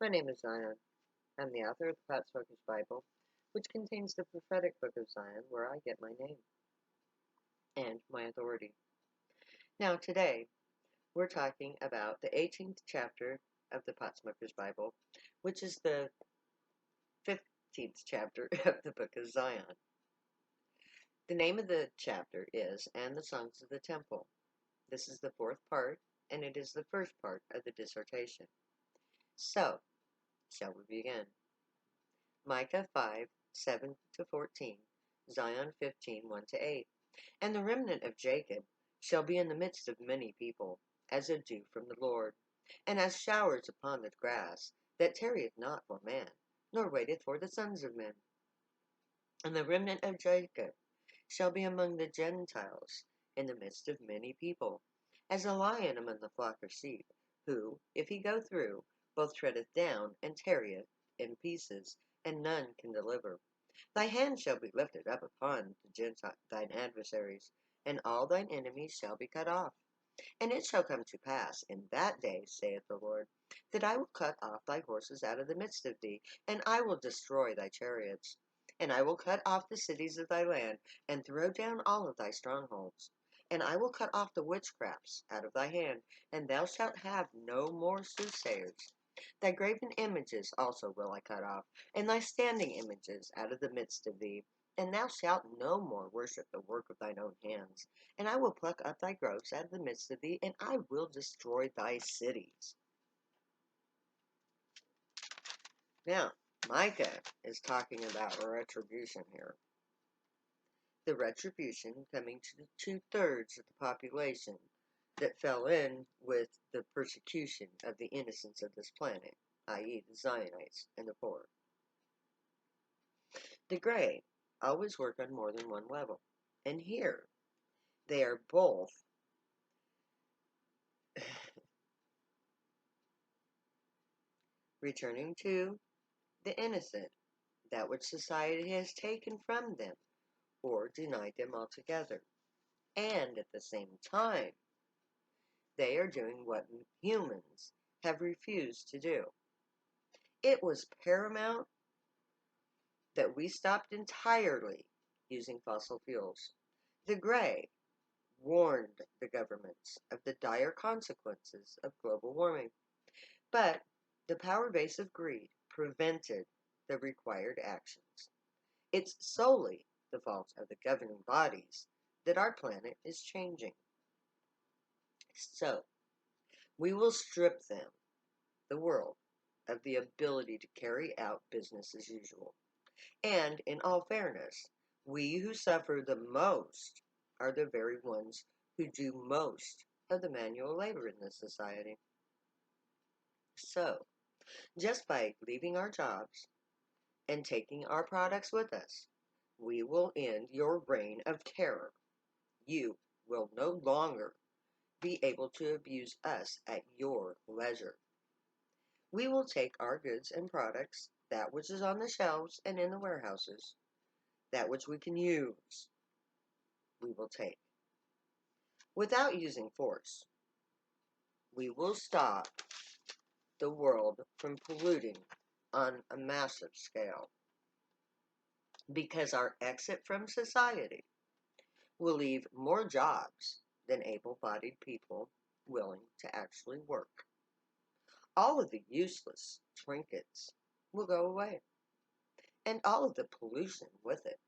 My name is Zion. I'm the author of the Potsmoker's Bible, which contains the prophetic book of Zion, where I get my name and my authority. Now, today, we're talking about the 18th chapter of the Potsmoker's Bible, which is the 15th chapter of the book of Zion. The name of the chapter is And the Songs of the Temple. This is the fourth part, and it is the first part of the dissertation. So, shall we begin? Micah 5, 7 to 14, Zion 15, 1 to 8. And the remnant of Jacob shall be in the midst of many people, as a dew from the Lord, and as showers upon the grass, that tarrieth not for man, nor waiteth for the sons of men. And the remnant of Jacob shall be among the Gentiles, in the midst of many people, as a lion among the flock of sheep, who, if he go through, both treadeth down and teareth in pieces, and none can deliver. Thy hand shall be lifted up upon thine adversaries, and all thine enemies shall be cut off. And it shall come to pass in that day, saith the Lord, that I will cut off thy horses out of the midst of thee, and I will destroy thy chariots. And I will cut off the cities of thy land, and throw down all of thy strongholds. And I will cut off the witchcrafts out of thy hand, and thou shalt have no more soothsayers. Thy graven images also will I cut off, and thy standing images out of the midst of thee. And thou shalt no more worship the work of thine own hands. And I will pluck up thy groves out of the midst of thee, and I will destroy thy cities. Now, Micah is talking about retribution here. The retribution coming to the 2/3 of the population that fell in with the persecution of the innocents of this planet, i.e., the Zionites and the poor. The gray always work on more than one level, and here they are both returning to the innocent that which society has taken from them or denied them altogether. And at the same time, they are doing what humans have refused to do. It was paramount that we stopped entirely using fossil fuels. The Gray warned the governments of the dire consequences of global warming, but the power base of greed prevented the required actions. It's solely the fault of the governing bodies that our planet is changing. So, we will strip them, the world, of the ability to carry out business as usual. And, in all fairness, we who suffer the most are the very ones who do most of the manual labor in this society. So, just by leaving our jobs and taking our products with us, we will end your reign of terror. You will no longer be able to abuse us at your leisure. We will take our goods and products, that which is on the shelves and in the warehouses, that which we can use, we will take. Without using force, we will stop the world from polluting on a massive scale, because our exit from society will leave more jobs than able-bodied people willing to actually work. All of the useless trinkets will go away, and all of the pollution with it.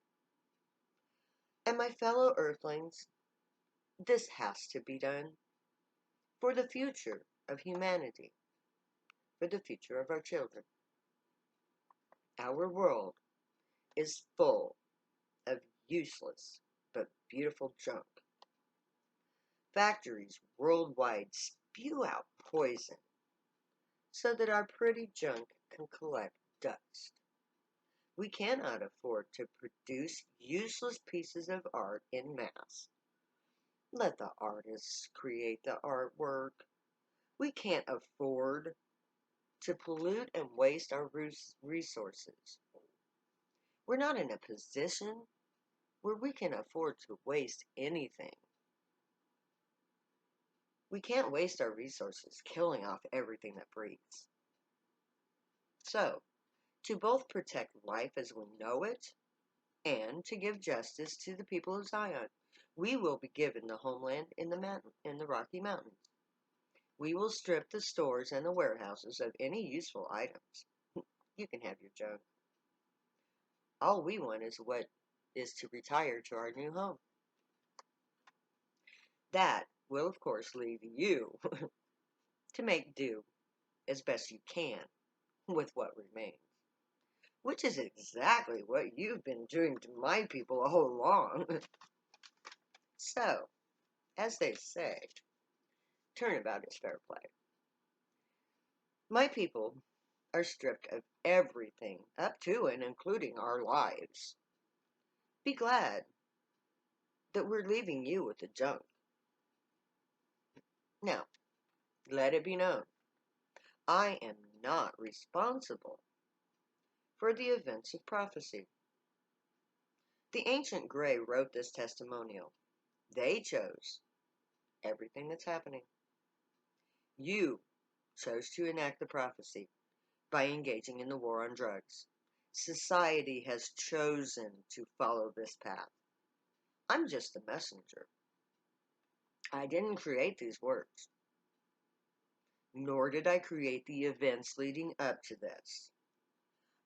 And my fellow earthlings, this has to be done for the future of humanity, for the future of our children. Our world is full of useless but beautiful junk. Factories worldwide spew out poison so that our pretty junk can collect dust. We cannot afford to produce useless pieces of art in mass. Let the artists create the artwork. We can't afford to pollute and waste our resources. We're not in a position where we can afford to waste anything. We can't waste our resources killing off everything that breathes. So, to both protect life as we know it and to give justice to the people of Zion, we will be given the homeland in the Rocky Mountains. We will strip the stores and the warehouses of any useful items. You can have your junk. All we want is to retire to our new home. That will, of course, leave you to make do as best you can with what remains, which is exactly what you've been doing to my people all along. So, as they say, turnabout is fair play. My people are stripped of everything, up to and including our lives. Be glad that we're leaving you with the junk. Now, let it be known, I am not responsible for the events of prophecy. The ancient Gray wrote this testimonial. They chose everything that's happening. You chose to enact the prophecy by engaging in the war on drugs. Society has chosen to follow this path. I'm just the messenger. I didn't create these words, nor did I create the events leading up to this.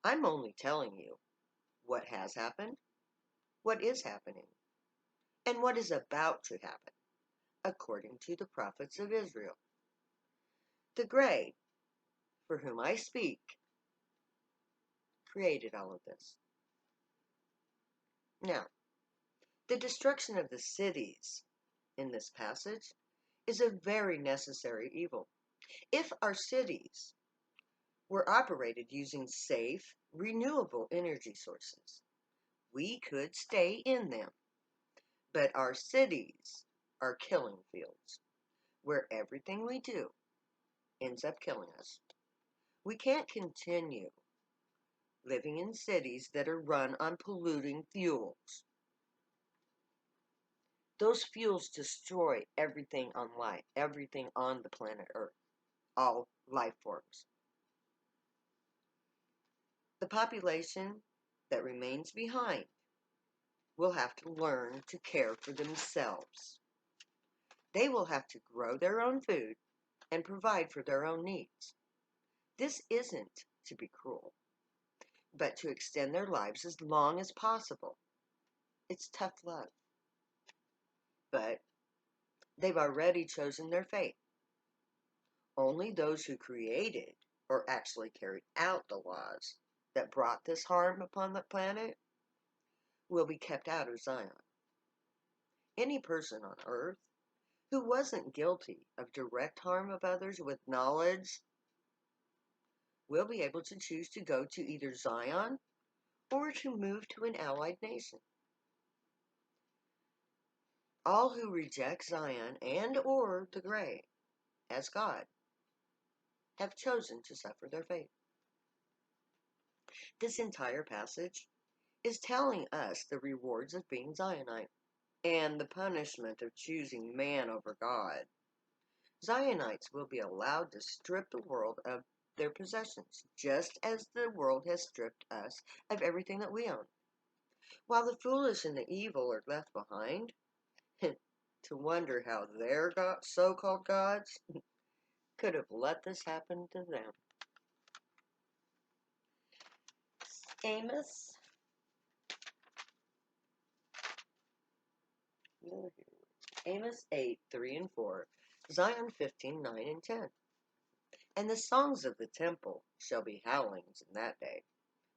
I'm only telling you what has happened, what is happening, and what is about to happen, according to the prophets of Israel. The Gray, for whom I speak, created all of this. Now, the destruction of the cities in this passage is a very necessary evil. If our cities were operated using safe, renewable energy sources, we could stay in them. But our cities are killing fields where everything we do ends up killing us. We can't continue living in cities that are run on polluting fuels. Those fuels destroy everything on life, everything on the planet Earth, all life forms. The population that remains behind will have to learn to care for themselves. They will have to grow their own food and provide for their own needs. This isn't to be cruel, but to extend their lives as long as possible. It's tough love. But they've already chosen their fate. Only those who created or actually carried out the laws that brought this harm upon the planet will be kept out of Zion. Any person on earth who wasn't guilty of direct harm of others with knowledge will be able to choose to go to either Zion or to move to an allied nation. All who reject Zion and or the Gray as God have chosen to suffer their fate. This entire passage is telling us the rewards of being Zionite and the punishment of choosing man over God. Zionites will be allowed to strip the world of their possessions, just as the world has stripped us of everything that we own. While the foolish and the evil are left behind, to wonder how their so-called gods could have let this happen to them. Amos, Amos 8, 3 and 4, Zion 15, 9 and 10. And the songs of the temple shall be howlings in that day,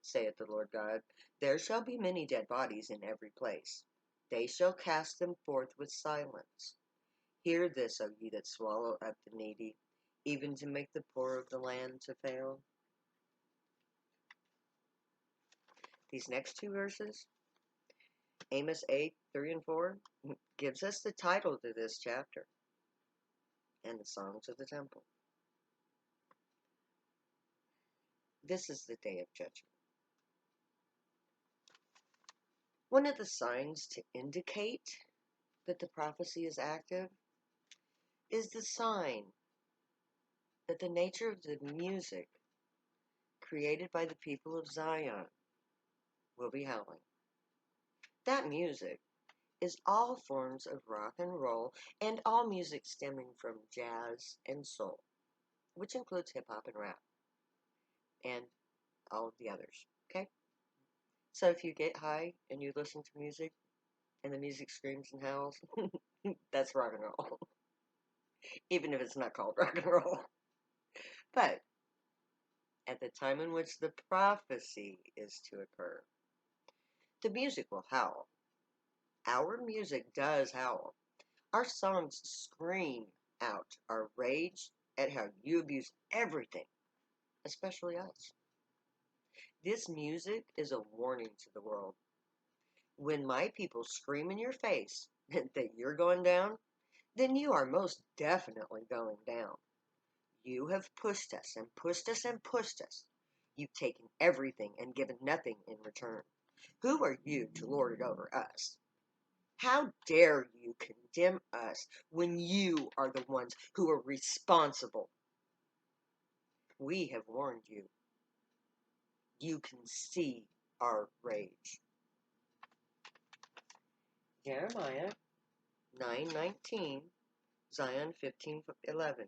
saith the Lord God. There shall be many dead bodies in every place. They shall cast them forth with silence. Hear this, O ye that swallow up the needy, even to make the poor of the land to fail. These next two verses, Amos 8, 3 and 4, gives us the title to this chapter, and the songs of the temple. This is the day of judgment. One of the signs to indicate that the prophecy is active is the sign that the nature of the music created by the people of Zion will be howling. That music is all forms of rock and roll and all music stemming from jazz and soul, which includes hip hop and rap and all of the others. Okay? So if you get high and you listen to music and the music screams and howls, that's rock and roll. Even if it's not called rock and roll. But at the time in which the prophecy is to occur, the music will howl. Our music does howl. Our songs scream out our rage at how you abuse everything, especially us. This music is a warning to the world. When my people scream in your face that you're going down, then you are most definitely going down. You have pushed us and pushed us and pushed us. You've taken everything and given nothing in return. Who are you to lord it over us? How dare you condemn us when you are the ones who are responsible? We have warned you. You can see our rage. Jeremiah 9:19, Zion 15:11.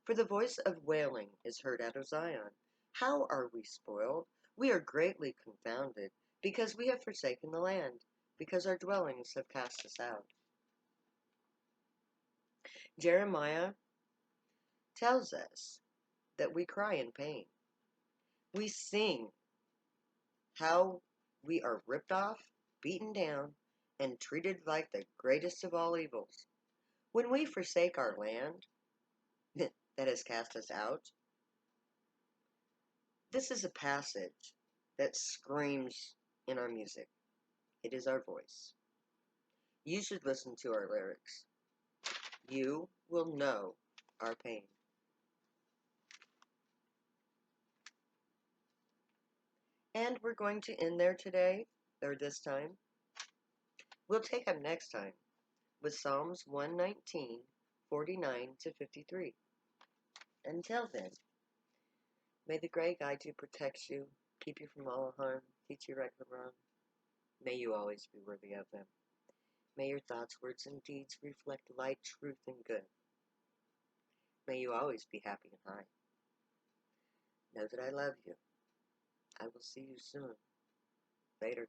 For the voice of wailing is heard out of Zion. How are we spoiled? We are greatly confounded, because we have forsaken the land, because our dwellings have cast us out. Jeremiah tells us that we cry in pain. We sing how we are ripped off, beaten down, and treated like the greatest of all evils. When we forsake our land that has cast us out, this is a passage that screams in our music. It is our voice. You should listen to our lyrics. You will know our pain. And we're going to end there today, or this time. We'll take up next time with Psalms 119, 49 to 53. Until then, may the great guide you, protect you, keep you from all harm, teach you right from wrong. May you always be worthy of them. May your thoughts, words, and deeds reflect light, truth, and good. May you always be happy and high. Know that I love you. I will see you soon. Later,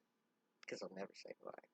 because I'll never say goodbye.